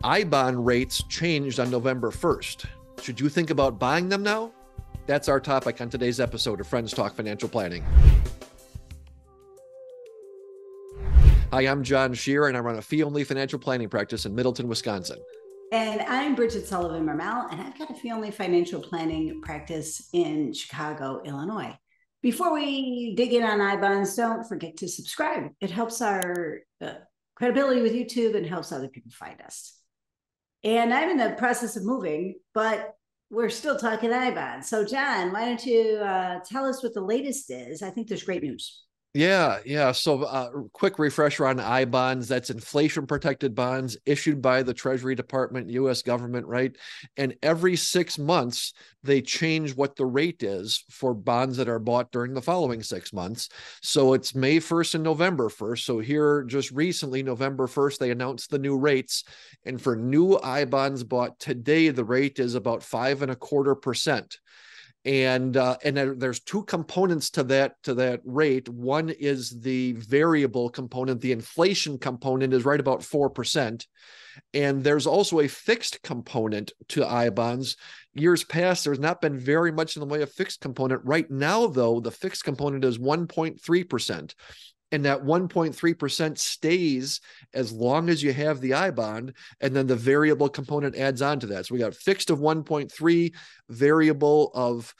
I-bond rates changed on November 1st. Should you think about buying them now? That's our topic on today's episode of Friends Talk Financial Planning. Hi, I'm John Shearer, and I run a fee-only financial planning practice in Middleton, Wisconsin. And I'm Bridget Sullivan-Marmel, and I've got a fee-only financial planning practice in Chicago, Illinois. Before we dig in on I-bonds, don't forget to subscribe. It helps our credibility with YouTube and helps other people find us. And I'm in the process of moving, but we're still talking I-bonds. So John, why don't you tell us what the latest is? I think there's great news. Yeah. So quick refresher on I-bonds. That's inflation-protected bonds issued by the Treasury Department, U.S. government, right? And every 6 months, they change what the rate is for bonds that are bought during the following 6 months. So it's May 1st and November 1st. So here just recently, November 1st, they announced the new rates. And for new I-bonds bought today, the rate is about 5.25%. And there's two components to that rate. One is the variable component. The inflation component is right about 4%. And there's also a fixed component to I-bonds. Years past, there's not been very much in the way of fixed component. Right now, though, the fixed component is 1.3%. And that 1.3% stays as long as you have the I-bond, and then the variable component adds on to that. So we got fixed of 1.3, variable of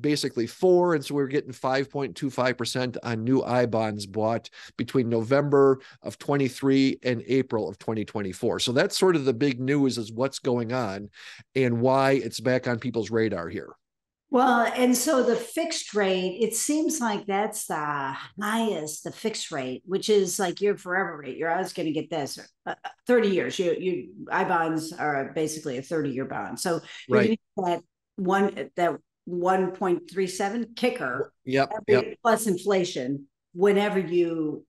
basically 4, and so we're getting 5.25% on new I-bonds bought between November of 23 and April of 2024. So that's sort of the big news, is what's going on and why it's back on people's radar here. Well, and so the fixed rate, it seems like that's the highest, the fixed rate, which is like your forever rate. You're always going to get this 30 years. I-bonds are basically a 30-year bond. So you're Right. going to get that 1.37 kicker. Yep. Plus inflation whenever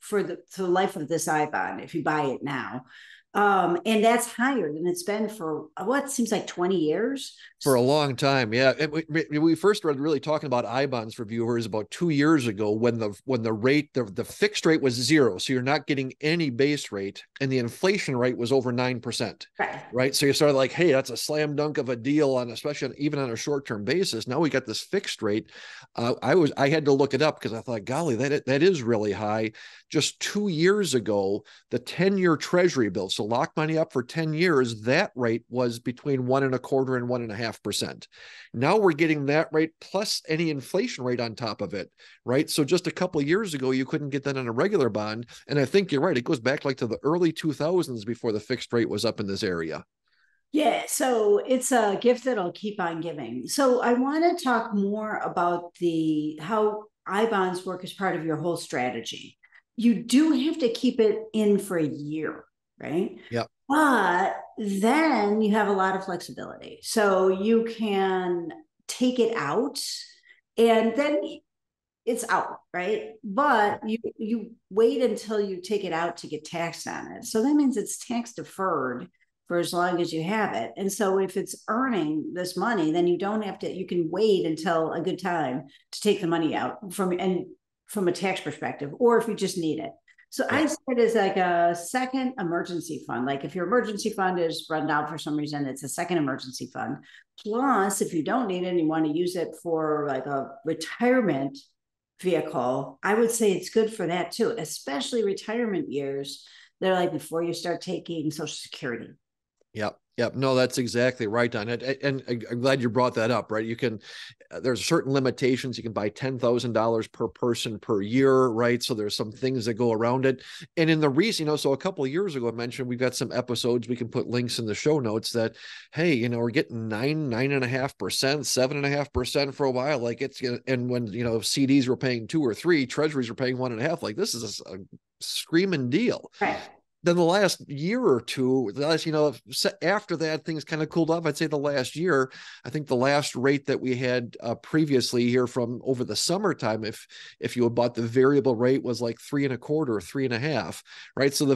for the life of this I-bond, if you buy it now. And that's higher than it's been for what seems like 20 years. For a long time, yeah. We first started really talking about I-bonds for viewers about 2 years ago when the rate, the fixed rate was 0, so you're not getting any base rate, and the inflation rate was over 9%. Right. So you started like, hey, that's a slam dunk of a deal especially even on a short-term basis. Now we got this fixed rate. I had to look it up because I thought, golly, that is really high. Just 2 years ago, the 10-year Treasury bill, so lock money up for 10 years, that rate was between 1.25% and 1.5%. Now we're getting that rate plus any inflation rate on top of it, right? So just a couple of years ago, you couldn't get that on a regular bond. And I think you're right. It goes back like to the early 2000s before the fixed rate was up in this area. Yeah, so it's a gift that'll keep on giving. So I want to talk more about how I-bonds work as part of your whole strategy. You do have to keep it in for a year, right? Yeah. But then you have a lot of flexibility. So you can take it out and then it's out, right? But you wait until you take it out to get taxed on it. So that means it's tax deferred for as long as you have it. And so if it's earning this money, then you don't have to, you can wait until a good time to take the money out from a tax perspective, or if you just need it. So I see it as like a second emergency fund. Like if your emergency fund is run down for some reason, it's a second emergency fund. Plus, if you don't need it and you want to use it for like a retirement vehicle, I would say it's good for that too, especially retirement years. They're like before you start taking Social Security. Yep. No, that's exactly right on it. And I'm glad you brought that up, right? There's certain limitations. You can buy $10,000 per person per year, right? So there's some things that go around it. And in the recent, so a couple of years ago, I mentioned we've got some episodes, we can put links in the show notes that, hey, we're getting 9.5%, 7.5% for a while. Like and when, CDs were paying 2 or 3, treasuries were paying 1.5. Like this is a screaming deal. Right. Then the last year or two, after that, things kind of cooled off. I'd say the last year, I think the last rate that we had previously here from over the summertime, if you had bought the variable rate, was like 3.25 or 3.5, right? So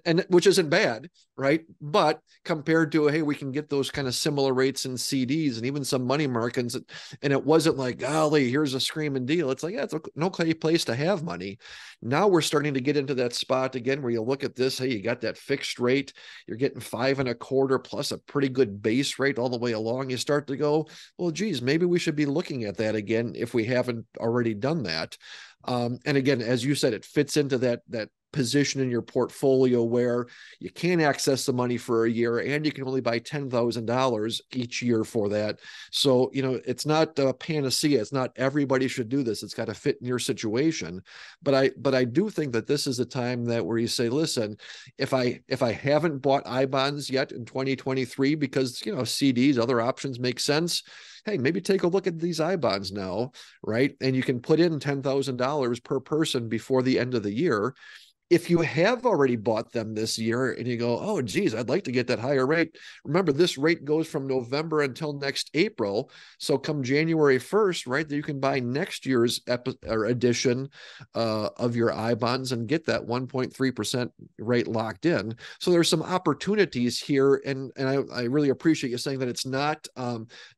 and which isn't bad, right? But compared to, hey, we can get those kind of similar rates in CDs and even some money markets, and it wasn't like, golly, here's a screaming deal. It's like, yeah, it's no place to have money. Now we're starting to get into that spot again where you look at this, hey, hey, you got that fixed rate, you're getting 5.25 plus a pretty good base rate all the way along, you start to go, well, geez, maybe we should be looking at that again if we haven't already done that. And again, as you said, it fits into that position in your portfolio where you can't access the money for a year and you can only buy $10,000 each year for that. So, it's not a panacea. It's not everybody should do this. It's got to fit in your situation. But I do think that this is a time that where you say, listen, if I haven't bought I bonds yet in 2023 because, CDs, other options make sense, hey, maybe take a look at these I bonds now, right? And you can put in $10,000 per person before the end of the year. If you have already bought them this year and you go, oh, geez, I'd like to get that higher rate. Remember, this rate goes from November until next April. So come January 1st, right, you can buy next year's edition of your I bonds and get that 1.3% rate locked in. So there's some opportunities here. And I really appreciate you saying that it's not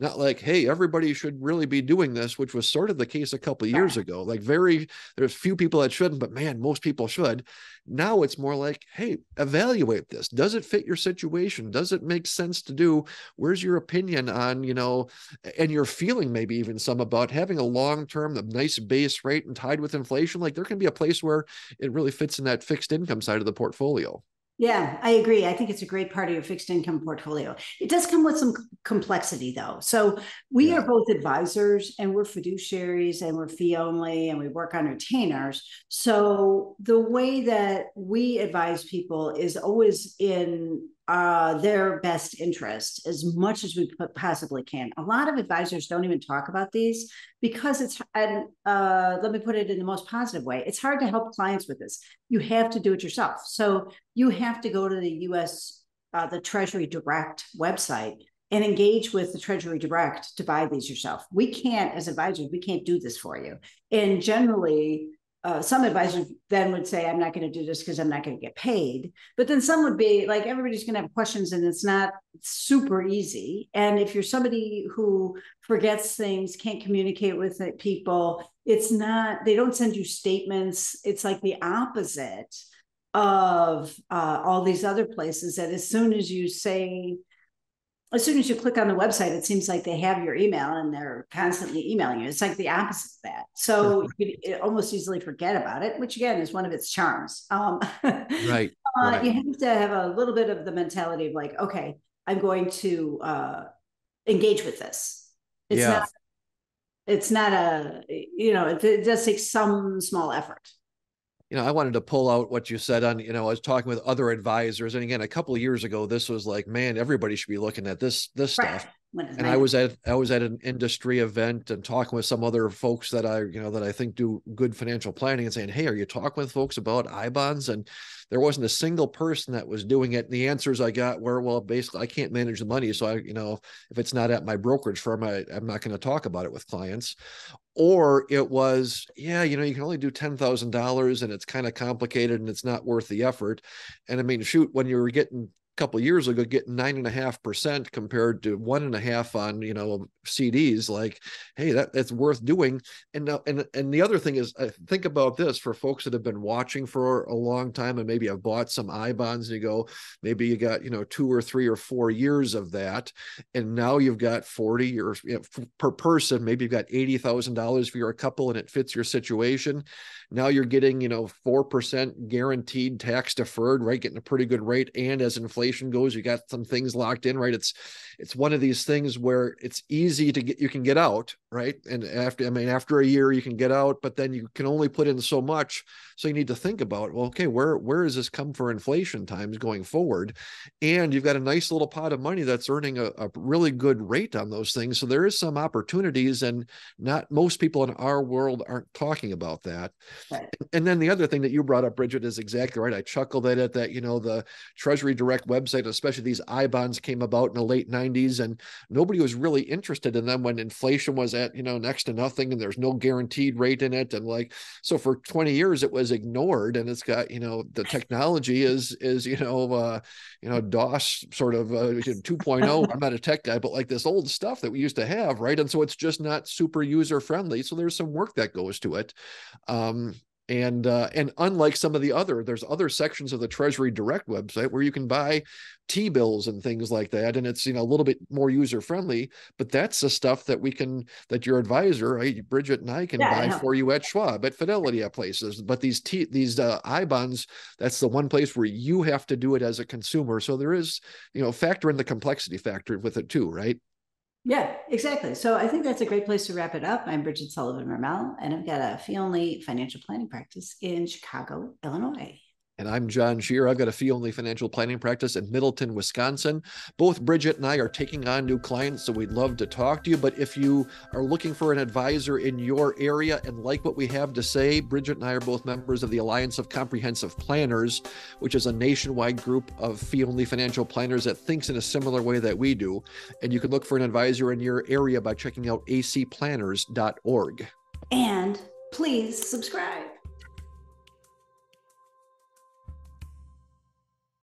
like, hey, everybody should really be doing this, which was sort of the case a couple of years ago. Like there's few people that shouldn't, but man, most people should. Now it's more like, hey, evaluate this. Does it fit your situation? Does it make sense to do? Where's your opinion on, and your feeling maybe even some about having a long-term, a nice base rate and tied with inflation? Like there can be a place where it really fits in that fixed income side of the portfolio. Yeah, I agree. I think it's a great part of your fixed income portfolio. It does come with some complexity, though. So we are both advisors and we're fiduciaries and we're fee only and we work on retainers. So the way that we advise people is always in their best interest as much as we possibly can. A lot of advisors don't even talk about these because it's, and let me put it in the most positive way, it's hard to help clients with this. You have to do it yourself. So you have to go to the the Treasury Direct website and engage with the Treasury Direct to buy these yourself. We can't, as advisors, we can't do this for you. And generally, some advisors then would say, I'm not going to do this because I'm not going to get paid. But then some would be like, everybody's going to have questions and it's not super easy. And if you're somebody who forgets things, can't communicate with people, it's not, they don't send you statements. It's like the opposite of all these other places that as soon as you click on the website, it seems like they have your email and they're constantly emailing you. It's like the opposite of that. So you could almost easily forget about it, which again is one of its charms. Right. You have to have a little bit of the mentality of like, okay, I'm going to engage with this. It's not it does take some small effort. I wanted to pull out what you said on, I was talking with other advisors. And again, a couple of years ago, this was like, man, everybody should be looking at this stuff. And I was at an industry event and talking with some other folks that I think do good financial planning and saying, hey, are you talking with folks about I bonds? And there wasn't a single person that was doing it. And the answers I got were, well, basically I can't manage the money. So if it's not at my brokerage firm, I'm not going to talk about it with clients. Or it was, you can only do $10,000 and it's kind of complicated and it's not worth the effort. And I mean, shoot, when you were getting couple of years ago getting 9.5% compared to 1.5 on CDs, like, hey, that's worth doing. And the other thing is, think about this for folks that have been watching for a long time and maybe have bought some I bonds and you go, maybe you got 2 or 3 or 4 years of that, and now you've got 40 or per person, maybe you've got $80,000 for your couple and it fits your situation. Now you're getting 4% guaranteed tax deferred, right? Getting a pretty good rate, and as inflation goes, you got some things locked in, right? It's one of these things where it's easy to get, you can get out, right? And after a year you can get out, but then you can only put in so much. So you need to think about, well, okay, where does this come for inflation times going forward? And you've got a nice little pot of money that's earning a really good rate on those things. So there is some opportunities, and not most people in our world aren't talking about that. Right. And then the other thing that you brought up, Bridget, is exactly right. I chuckled at it that, the Treasury Direct website, especially these I bonds, came about in the late 90s, and nobody was really interested in them when inflation was at, next to nothing, and there's no guaranteed rate in it. And so for 20 years it was ignored, and it's got, the technology is DOS sort of 2.0. I'm not a tech guy, but like this old stuff that we used to have, right? And so it's just not super user friendly. So there's some work that goes to it. And unlike some of there's other sections of the Treasury Direct website where you can buy T-bills and things like that, and it's, a little bit more user friendly. But that's the stuff that your advisor, right, Bridget and I, can buy for you at Schwab, at Fidelity, at places. But these I bonds, that's the one place where you have to do it as a consumer. So there is, factor in the complexity factor with it too, right? Yeah, exactly. So I think that's a great place to wrap it up. I'm Bridget Sullivan-Ramel, and I've got a fee-only financial planning practice in Chicago, Illinois. And I'm John Shear. I've got a fee-only financial planning practice in Middleton, Wisconsin. Both Bridget and I are taking on new clients, so we'd love to talk to you. But if you are looking for an advisor in your area and like what we have to say, Bridget and I are both members of the Alliance of Comprehensive Planners, which is a nationwide group of fee-only financial planners that thinks in a similar way that we do. And you can look for an advisor in your area by checking out acplanners.org. And please subscribe.